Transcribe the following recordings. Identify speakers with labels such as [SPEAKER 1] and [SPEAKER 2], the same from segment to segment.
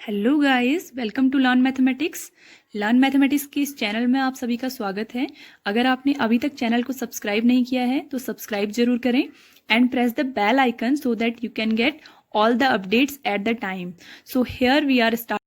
[SPEAKER 1] Hello guys, welcome to learn mathematics के इस channel में आप सभी का स्वागत है। अगर आपने अभी तक चैनल को सब्सक्राइब नहीं किया है तो सब्सक्राइब जरूर करें and press the bell icon so that you can get all the updates at the time. So here we are starting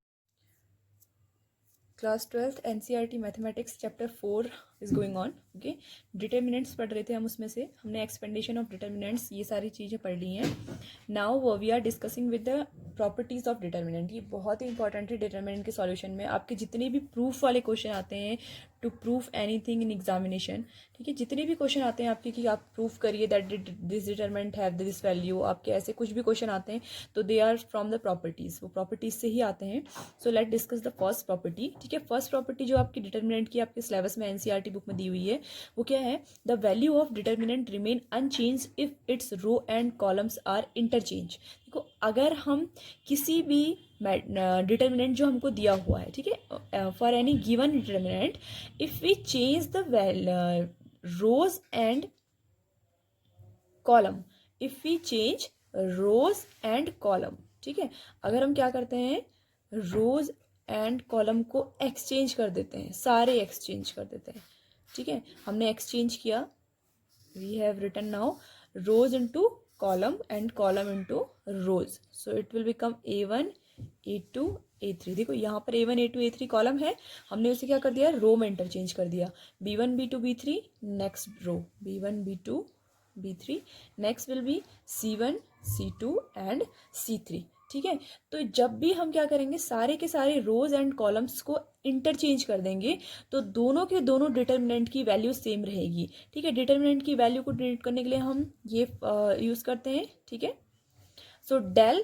[SPEAKER 1] class 12th NCERT mathematics chapter 4 is going on. Okay, determinants पढ़ रहे थे हम, उसमें से हमने एक्सपेंडेशन of determinants ये सारी चीज़ें पढ़ ली हैं। Now we are discussing with the properties of determinant. ये बहुत ही इंपॉर्टेंट है डिटर्मिनेंट के सॉल्यूशन में। आपके जितने भी प्रूफ वाले क्वेश्चन आते हैं to proof anything in examination, ठीक है, जितने भी क्वेश्चन आते हैं आपके कि आप प्रूफ करिए that this determinant have this value, आपके ऐसे कुछ भी क्वेश्चन आते हैं तो they are from the properties, वो प्रॉपर्टीज से ही आते हैं। So let discuss the first property. ठीक है, फर्स्ट प्रॉपर्टी जो आपकी डिटर्मिनेंट की आपके सिलेबस में एनसीईआरटी बुक में दी हुई है वो क्या है? The value of determinant remain unchange if its row and columns are interchange. देखो, अगर हम किसी भी डिटर्मिनेंट जो हमको दिया हुआ है, ठीक है, for any given determinant, if we change the rows and column, if we change rows and column, ठीक है, अगर हम क्या करते हैं, रोज एंड कॉलम को एक्सचेंज कर देते हैं, सारे एक्सचेंज कर देते हैं। ठीक है, हमने एक्सचेंज किया, we have written now rows into column and column into rows, so it will become A1 A2 A3। देखो यहाँ पर A1 A2 A3 कॉलम है, हमने उसे क्या कर दिया, रो में इंटरचेंज कर दिया। B1 B2 B3 next row, B1 B2 B3 next will be C1 C2 and C3। ठीक है, तो जब भी हम क्या करेंगे, सारे के सारे रोज एंड कॉलम्स को इंटरचेंज कर देंगे तो दोनों के दोनों डिटर्मिनेंट की वैल्यू सेम रहेगी। ठीक है, डिटर्मिनेंट की वैल्यू को डिनोट करने के लिए हम ये यूज करते हैं। ठीक है, so del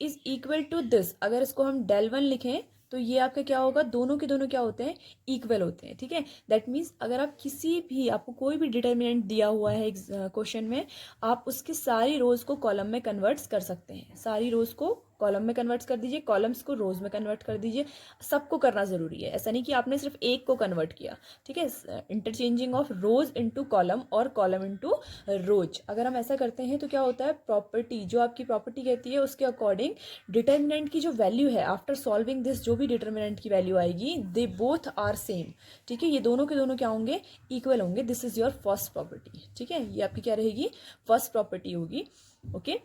[SPEAKER 1] is equal to this, अगर इसको हम डेल 1 लिखें तो ये आपका क्या होगा, दोनों के दोनों क्या होते हैं, इक्वल होते हैं। ठीक है, दैट मीन्स अगर आप किसी भी, आपको कोई भी डिटर्मिनेंट दिया हुआ है क्वेश्चन में, आप उसकी सारी रोज को कॉलम में कन्वर्ट्स कर सकते हैं। सारी रोज को कॉलम में कन्वर्ट कर दीजिए, कॉलम्स को रोज में कन्वर्ट कर दीजिए। सबको करना जरूरी है, ऐसा नहीं कि आपने सिर्फ एक को कन्वर्ट किया। ठीक है, interchanging of rose into column और कॉलम इनटू रोज, अगर हम ऐसा करते हैं तो क्या होता है, प्रॉपर्टी जो आपकी प्रॉपर्टी कहती है उसके अकॉर्डिंग डिटर्मिनेंट की जो वैल्यू है आफ्टर सॉल्विंग दिस, जो भी डिटर्मिनेंट की वैल्यू आएगी, दे बोथ आर सेम। ठीक है, ये दोनों के दोनों क्या होंगे, इक्वल होंगे। This is your first property. ठीक है, ये आपकी क्या रहेगी, फर्स्ट प्रॉपर्टी होगी। Okay,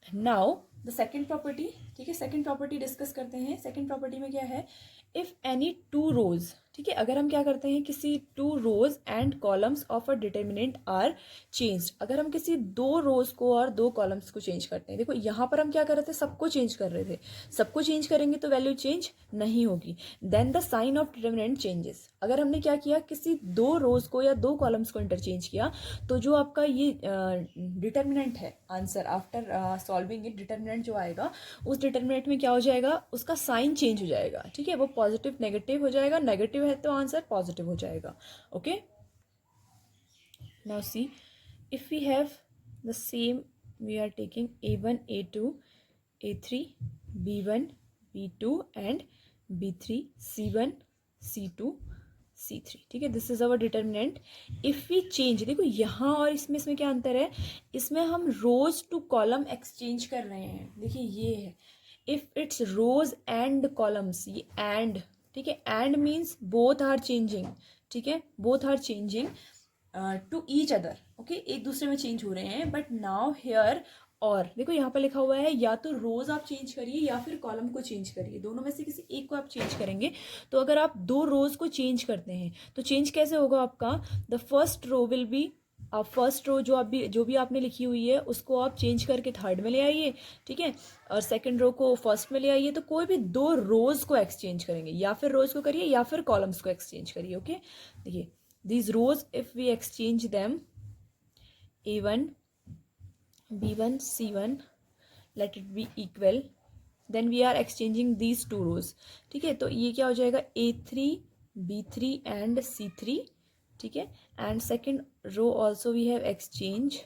[SPEAKER 1] now the second property. ठीक है, सेकेंड प्रॉपर्टी डिस्कस करते हैं। सेकेंड प्रॉपर्टी में क्या है, इफ एनी टू रोज, ठीक है, अगर हम क्या करते हैं, किसी two rows and columns of a determinant are changed, अगर हम किसी दो रोज को और दो कॉलम्स को चेंज करते हैं। देखो यहाँ पर हम क्या कर रहे थे, सबको चेंज कर रहे थे, सबको चेंज करेंगे तो वैल्यू चेंज नहीं होगी। Then the sign of determinant changes, अगर हमने क्या किया, किसी दो रोज को या दो कॉलम्स को इंटरचेंज किया तो जो आपका ये डिटर्मिनेंट है, answer after solving it, determinant जो आएगा उस डिटर्मिनेंट में क्या हो जाएगा, उसका साइन चेंज हो जाएगा। ठीक है, वो पॉजिटिव नेगेटिव हो जाएगा, नेगेटिव है तो आंसर पॉजिटिव हो जाएगा। Okay, now see, if we have the same, we are taking A1 A2 A3 B1 B2 and B3 C1 C2 C3। ठीक है, this is our determinant. If we change, देखो यहाँ और इसमें क्या अंतर है, इसमें हम रोज टू कॉलम एक्सचेंज कर रहे हैं। देखिए ये है, if its rows and columns, ये एंड, ठीक है, and means both are changing. ठीक है, both are changing to each other. Okay, एक दूसरे में चेंज हो रहे हैं, बट नाउ हेयर, और देखो यहाँ पर लिखा हुआ है या तो रोज आप चेंज करिए या फिर कॉलम को चेंज करिए, दोनों में से किसी एक को आप चेंज करेंगे। तो अगर आप दो रोज को चेंज करते हैं तो चेंज कैसे होगा आपका, the first row will be, आप फर्स्ट रो जो भी आपने लिखी हुई है उसको आप चेंज करके थर्ड में ले आइए। ठीक है, और सेकंड रो को फर्स्ट में ले आइए। तो कोई भी दो रोज को एक्सचेंज करेंगे, या फिर रोज को करिए या फिर कॉलम्स को एक्सचेंज करिए। ओके, देखिए these rows, if we exchange them, A1 B1 C1, let it be equal, then we are exchanging these two rows। ठीक है, तो ये क्या हो जाएगा, A3 B3 and C3। ठीक है, and second row also we have exchange.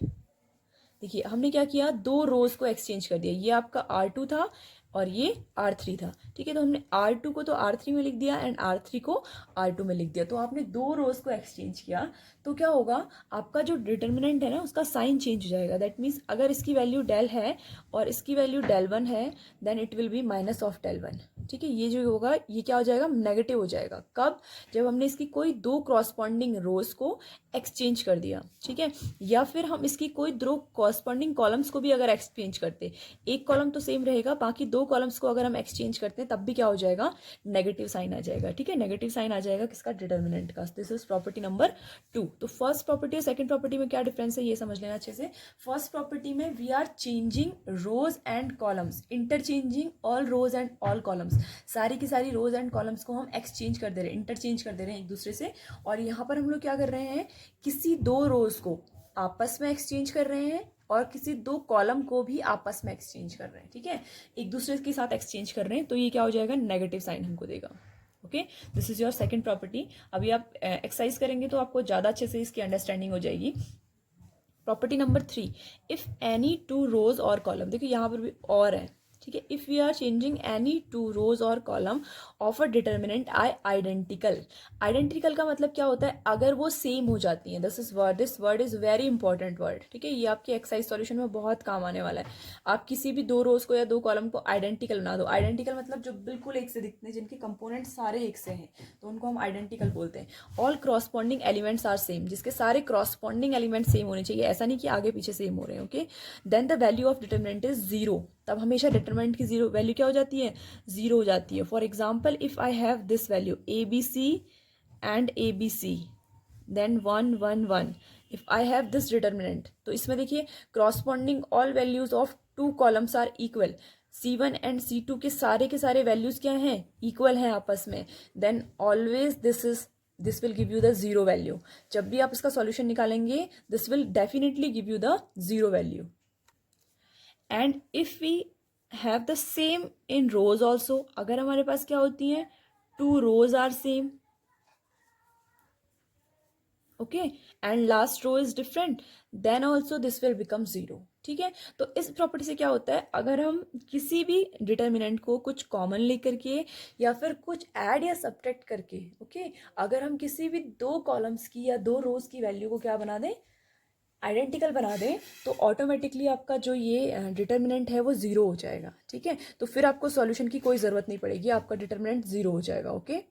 [SPEAKER 1] देखिए हमने क्या किया, दो रोज को एक्सचेंज कर दिया, ये आपका R2 था और ये R3 था, ठीक है। तो हमने R2 को तो R3 में लिख दिया एंड R3 को R2 में लिख दिया। तो आपने दो रोज को एक्सचेंज किया तो क्या होगा, आपका जो डिटर्मिनेंट है ना उसका साइन चेंज हो जाएगा। दैट मीन्स अगर इसकी वैल्यू डेल है और इसकी वैल्यू डेल वन है then it will be minus of del one, ठीक है। ये जो होगा ये क्या हो जाएगा, नेगेटिव हो जाएगा। कब, जब हमने इसकी कोई दो कॉरस्पॉन्डिंग रोज को एक्सचेंज कर दिया, ठीक है। या फिर हम इसकी कोई दो कॉरस्पॉन्डिंग कॉलम्स को भी अगर एक्सचेंज करते, एक कॉलम तो सेम रहेगा, बाकी दो कॉलम्स को अगर हम एक्सचेंज करते हैं तब भी क्या हो जाएगा, नेगेटिव साइन आ जाएगा, ठीक है। नेगेटिव साइन आ जाएगा किसका, डिटर्मिनेंट का। This is property number 2। तो फर्स्ट प्रॉपर्टी और सेकंड प्रॉपर्टी में क्या डिफरेंस है ये समझ लेना अच्छे से। फर्स्ट प्रॉपर्टी में we are changing rows and columns, interchanging all rows and all columns, सारी की सारी रोज एंड कॉलम्स को हम एक्सचेंज कर दे रहे हैं, इंटरचेंज कर दे रहे हैं एक दूसरे से। और यहाँ पर हम लोग क्या कर रहे हैं, किसी दो रोज को आपस में एक्सचेंज कर रहे हैं और किसी दो कॉलम को भी आपस में एक्सचेंज कर रहे हैं, ठीक है। एक दूसरे के साथ एक्सचेंज कर रहे हैं तो ये क्या हो जाएगा, नेगेटिव साइन हमको देगा। Okay, this is your second property. अभी आप एक्सरसाइज करेंगे तो आपको ज़्यादा अच्छे से इसकी अंडरस्टैंडिंग हो जाएगी। Property number 3, if any two rows or columns, देखिए यहाँ पर भी और है, ठीक है। If we are changing any two rows or columns of a determinant I identical, identical का मतलब क्या होता है, अगर वो सेम हो जाती हैं। This word is very important word, ठीक है। ये आपके एक्सरसाइज सॉल्यूशन में बहुत काम आने वाला है। आप किसी भी दो रोज को या दो कॉलम को आइडेंटिकल बना दो, आइडेंटिकल मतलब जो बिल्कुल एक से दिखते हैं, जिनके कंपोनेंट सारे एक से हैं, तो उनको हम आइडेंटिकल बोलते हैं। All corresponding elements are same, जिसके सारे क्रॉसपॉन्डिंग एलिमेंट सेम होने चाहिए, ऐसा नहीं कि आगे पीछे सेम हो रहे हैं, okay. Then the value of determinant is zero, तब हमेशा डिटर्मिनेंट की जीरो वैल्यू क्या हो जाती है, जीरो हो जाती है। For example if I have this value a b c and a b c then 1 1 1, if I have this determinant, तो इसमें देखिए corresponding all values of two columns are equal, C1 and C2 के सारे values क्या हैं, equal हैं आपस में, then always this will give you the zero value. जब भी आप इसका सॉल्यूशन निकालेंगे this will definitely give you the zero value. And if we have the same in rows also, अगर हमारे पास क्या होती हैं, two rows are same, okay, and last row is different, then also this will become zero, ठीक है। तो इस प्रॉपर्टी से क्या होता है, अगर हम किसी भी डिटर्मिनेंट को कुछ कॉमन लेकर के या फिर कुछ ऐड या सब्ट्रैक्ट करके, ओके, अगर हम किसी भी दो कॉलम्स की या दो रोज की वैल्यू को क्या बना दें, आइडेंटिकल बना दें, तो ऑटोमेटिकली आपका जो ये डिटर्मिनेंट है वो जीरो हो जाएगा, ठीक है। तो फिर आपको सॉल्यूशन की कोई ज़रूरत नहीं पड़ेगी, आपका डिटर्मिनेंट जीरो हो जाएगा, ओके।